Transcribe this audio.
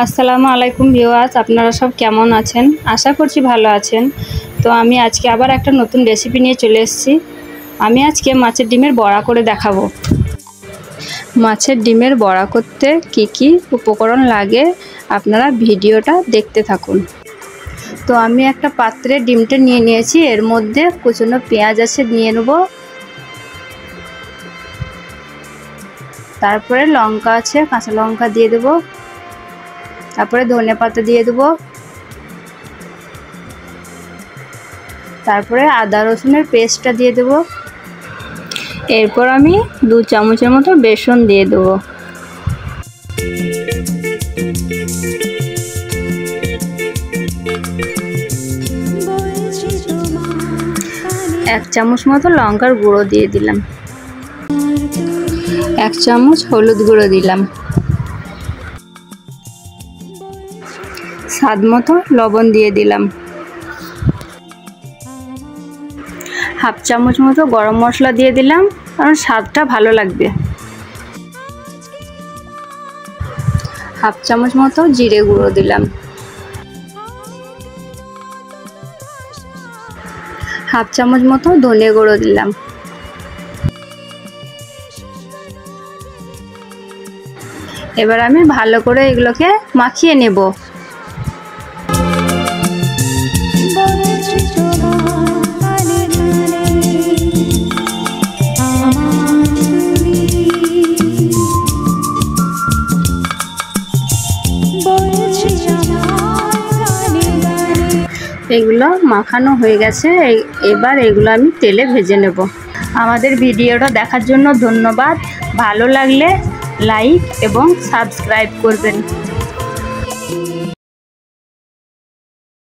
আসসালামু আলাইকুম ভিউয়ার্স, আপনারা সব কেমন আছেন? আশা করছি ভালো আছেন। তো আমি আজকে আবার একটা নতুন রেসিপি নিয়ে চলে এসেছি। আমি আজকে মাছের ডিমের বড়া করে দেখাবো। মাছের ডিমের বড়া করতে কি কি উপকরণ লাগে আপনারা ভিডিওটা দেখতে থাকুন। তো আমি একটা পাত্রে ডিমটা নিয়ে নিয়েছি, এর মধ্যে কুচনো পেঁয়াজ আছে নিয়ে নেব, তারপরে লঙ্কা আছে, কাঁচা লঙ্কা দিয়ে দেবো, তারপরে ধনেপাতা দিয়ে দেবো, তারপরে আদা রসুনের পেস্টটা দিয়ে দেবো। এরপর আমি 2 চামচের মতো বেসন দিয়ে দেবো। 1 চামচ মতো লঙ্কার গুঁড়ো দিয়ে দিলাম, 1 চামচ হলুদ গুঁড়ো দিলাম, স্বাদ মতো লবণ দিয়ে দিলাম, 1/2 চামচ মতো গরম মশলা দিয়ে দিলাম, কারণ স্বাদটা ভালো লাগবে। 1/2 চামচ মতো জিরে গুঁড়ো দিলাম, 1/2 চামচ মতো ধনে গুঁড়ো দিলাম। এবার আমি ভালো করে এগুলোকে মাখিয়ে নেব। এগুলো মাখানো হয়ে গেছে, এবার এগুলো আমি তেলে ভেজে নেব। আমাদের ভিডিওটা দেখার জন্য ধন্যবাদ। ভালো লাগলে লাইক এবং সাবস্ক্রাইব করবেন।